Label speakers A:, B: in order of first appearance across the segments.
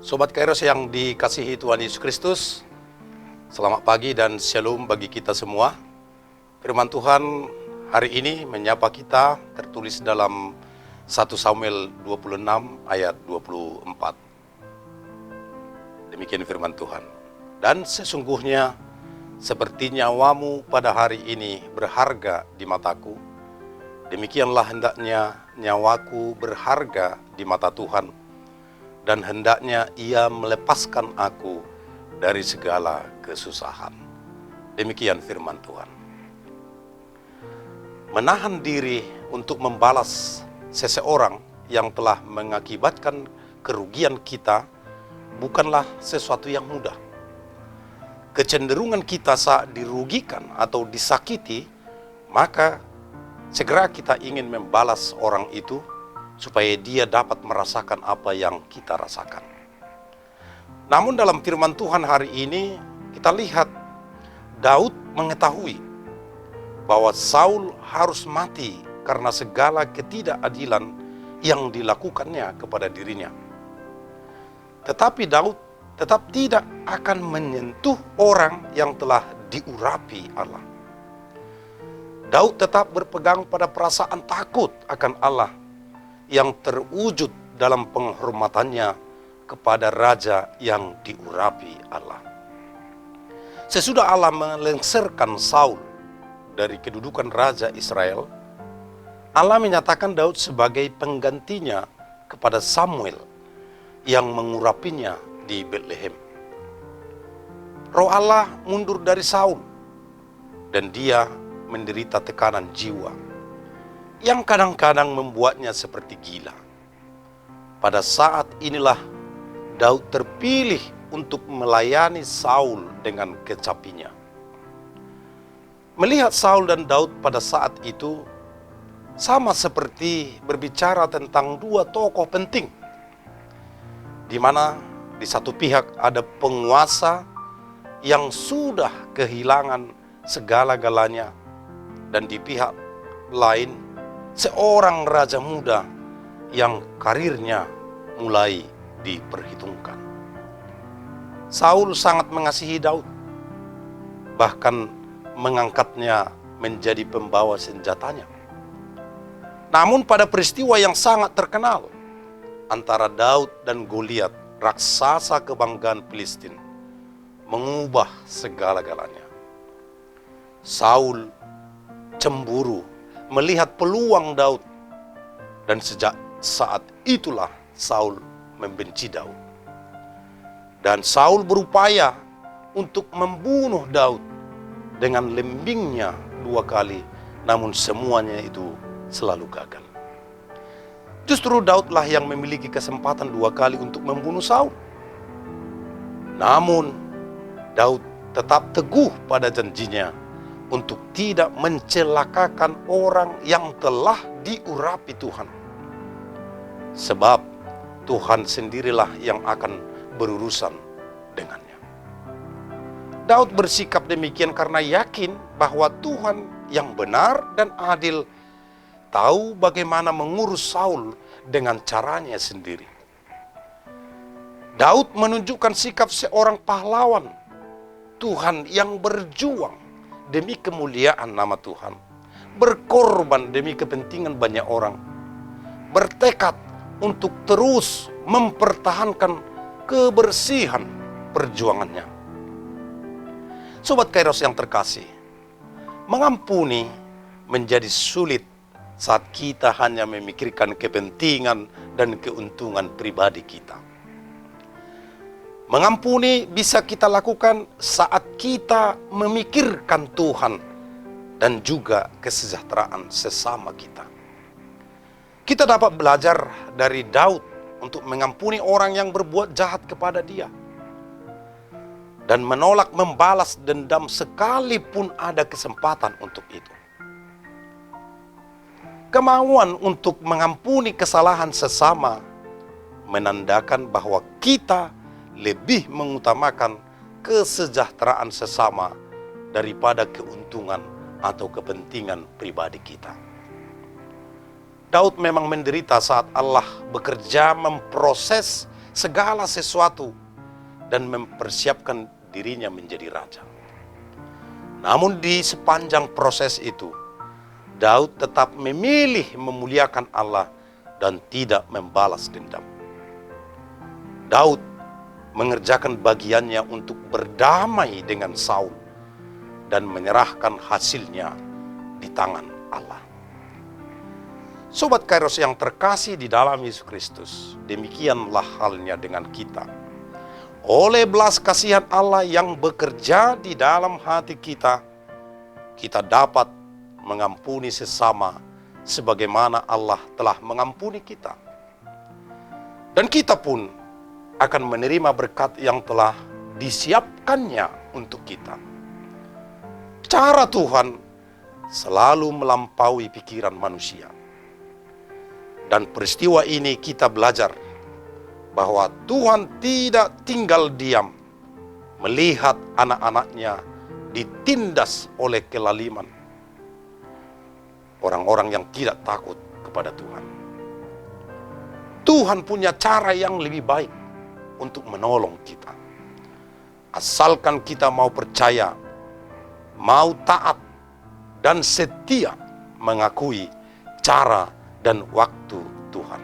A: Sobat Kairos yang dikasihi Tuhan Yesus Kristus, selamat pagi dan shalom bagi kita semua. Firman Tuhan hari ini menyapa kita tertulis dalam 1 Samuel 26 ayat 24. Demikian firman Tuhan. Dan sesungguhnya seperti nyawamu pada hari ini berharga di mataku, demikianlah hendaknya nyawaku berharga di mata Tuhan, dan hendaknya Ia melepaskan aku dari segala kesusahan. Demikian firman Tuhan. Menahan diri untuk membalas seseorang yang telah mengakibatkan kerugian kita bukanlah sesuatu yang mudah. Kecenderungan kita saat dirugikan atau disakiti, maka segera kita ingin membalas orang itu supaya dia dapat merasakan apa yang kita rasakan. Namun dalam firman Tuhan hari ini kita lihat Daud mengetahui bahwa Saul harus mati karena segala ketidakadilan yang dilakukannya kepada dirinya. Tetapi Daud tetap tidak akan menyentuh orang yang telah diurapi Allah. Daud tetap berpegang pada perasaan takut akan Allah yang terwujud dalam penghormatannya kepada raja yang diurapi Allah. Sesudah Allah melengsarkan Saul dari kedudukan raja Israel, Allah menyatakan Daud sebagai penggantinya kepada Samuel yang mengurapinya di Betlehem. Roh Allah mundur dari Saul dan dia menderita tekanan jiwa yang kadang-kadang membuatnya seperti gila. Pada saat inilah Daud terpilih untuk melayani Saul dengan kecapinya. Melihat Saul dan Daud pada saat itu sama seperti berbicara tentang dua tokoh penting, di mana di satu pihak ada penguasa yang sudah kehilangan segala-galanya, dan di pihak lain seorang raja muda yang karirnya mulai diperhitungkan. Saul sangat mengasihi Daud, bahkan mengangkatnya menjadi pembawa senjatanya. Namun pada peristiwa yang sangat terkenal antara Daud dan Goliat, raksasa kebanggaan Filistin, mengubah segala-galanya. Saul cemburu melihat peluang Daud, dan sejak saat itulah Saul membenci Daud. Dan Saul berupaya untuk membunuh Daud dengan lembingnya 2 kali, namun semuanya itu selalu gagal. Justru Daudlah yang memiliki kesempatan 2 kali untuk membunuh Saul. Namun Daud tetap teguh pada janjinya untuk tidak mencelakakan orang yang telah diurapi Tuhan. Sebab Tuhan sendirilah yang akan berurusan dengannya. Daud bersikap demikian karena yakin bahwa Tuhan yang benar dan adil tahu bagaimana mengurus Saul dengan caranya sendiri. Daud menunjukkan sikap seorang pahlawan Tuhan yang berjuang demi kemuliaan nama Tuhan, berkorban demi kepentingan banyak orang, bertekad untuk terus mempertahankan kebersihan perjuangannya. Sobat Kairos yang terkasih, mengampuni menjadi sulit saat kita hanya memikirkan kepentingan dan keuntungan pribadi kita. Mengampuni bisa kita lakukan saat kita memikirkan Tuhan dan juga kesejahteraan sesama kita. Kita dapat belajar dari Daud untuk mengampuni orang yang berbuat jahat kepada dia dan menolak membalas dendam sekalipun ada kesempatan untuk itu. Kemauan untuk mengampuni kesalahan sesama menandakan bahwa kita lebih mengutamakan kesejahteraan sesama daripada keuntungan atau kepentingan pribadi kita. Daud memang menderita saat Allah bekerja memproses segala sesuatu dan mempersiapkan dirinya menjadi raja. Namun di sepanjang proses itu, Daud tetap memilih memuliakan Allah dan tidak membalas dendam. Daud mengerjakan bagiannya untuk berdamai dengan Saul dan menyerahkan hasilnya di tangan Allah. Sobat Kairos yang terkasih di dalam Yesus Kristus, demikianlah halnya dengan kita. Oleh belas kasihan Allah yang bekerja di dalam hati kita, kita dapat mengampuni sesama sebagaimana Allah telah mengampuni kita. Dan kita pun akan menerima berkat yang telah disiapkannya untuk kita. Cara Tuhan selalu melampaui pikiran manusia. Dan peristiwa ini kita belajar bahwa Tuhan tidak tinggal diam melihat anak-anaknya ditindas oleh kelaliman orang-orang yang tidak takut kepada Tuhan. Tuhan punya cara yang lebih baik untuk menolong kita. Asalkan kita mau percaya, mau taat, dan setia mengakui cara dan waktu Tuhan.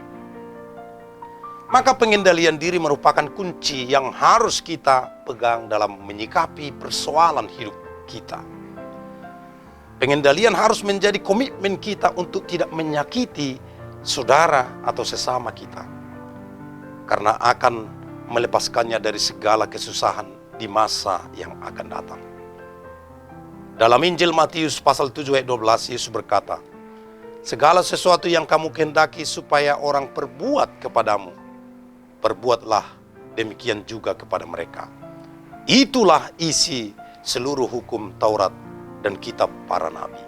A: Maka pengendalian diri merupakan kunci yang harus kita pegang dalam menyikapi persoalan hidup kita. Pengendalian harus menjadi komitmen kita untuk tidak menyakiti saudara atau sesama kita, karena akan melepaskannya dari segala kesusahan di masa yang akan datang. Dalam Injil Matius pasal 7 ayat 12, Yesus berkata, segala sesuatu yang kamu kehendaki supaya orang perbuat kepadamu, perbuatlah demikian juga kepada mereka. Itulah isi seluruh hukum Taurat dan kitab para nabi.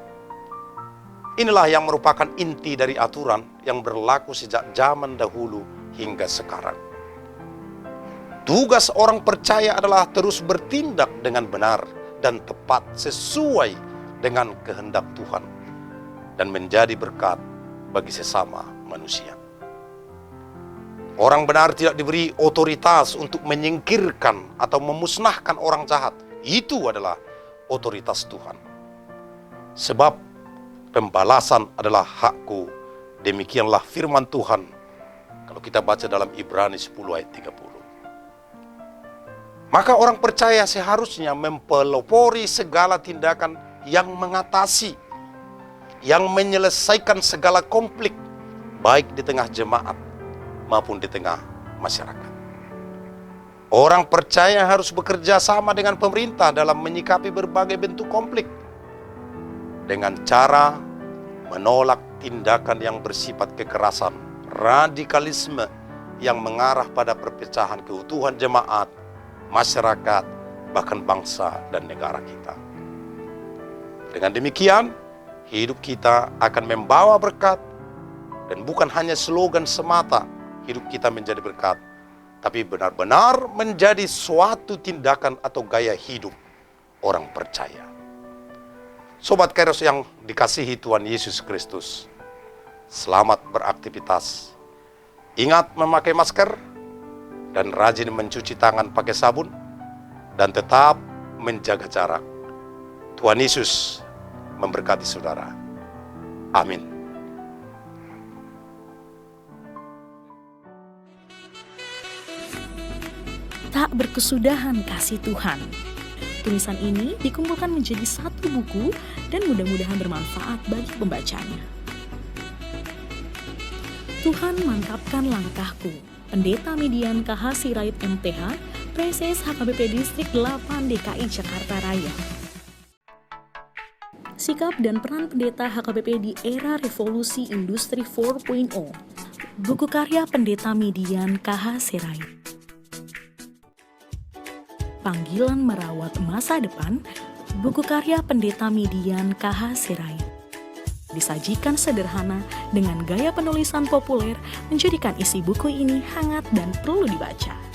A: Inilah yang merupakan inti dari aturan yang berlaku sejak zaman dahulu hingga sekarang. Tugas orang percaya adalah terus bertindak dengan benar dan tepat sesuai dengan kehendak Tuhan dan menjadi berkat bagi sesama manusia. Orang benar tidak diberi otoritas untuk menyingkirkan atau memusnahkan orang jahat. Itu adalah otoritas Tuhan. Sebab pembalasan adalah hakku, demikianlah firman Tuhan. Kalau kita baca dalam Ibrani 10 ayat 30. Maka orang percaya seharusnya mempelopori segala tindakan yang mengatasi, yang menyelesaikan segala konflik, baik di tengah jemaat maupun di tengah masyarakat. Orang percaya harus bekerja sama dengan pemerintah dalam menyikapi berbagai bentuk konflik, dengan cara menolak tindakan yang bersifat kekerasan, radikalisme yang mengarah pada perpecahan keutuhan jemaat, masyarakat, bahkan bangsa dan negara kita. Dengan demikian, hidup kita akan membawa berkat, dan bukan hanya slogan semata hidup kita menjadi berkat, tapi benar-benar menjadi suatu tindakan atau gaya hidup orang percaya. Sobat Kairos yang dikasihi Tuhan Yesus Kristus, selamat beraktivitas. Ingat memakai masker, dan rajin mencuci tangan pakai sabun, dan tetap menjaga jarak. Tuhan Yesus memberkati saudara. Amin.
B: Tak berkesudahan kasih Tuhan. Tulisan ini dikumpulkan menjadi satu buku dan mudah-mudahan bermanfaat bagi pembacanya. Tuhan mantapkan langkahku. Pendeta Median KH Sirait MTH, Preses HKBP Distrik 8 DKI Jakarta Raya. Sikap dan peran pendeta HKBP di era revolusi industri 4.0. Buku karya Pendeta Median KH Sirait. Panggilan merawat masa depan. Buku karya Pendeta Median KH Sirait. Disajikan sederhana dengan gaya penulisan populer, menjadikan isi buku ini hangat dan perlu dibaca.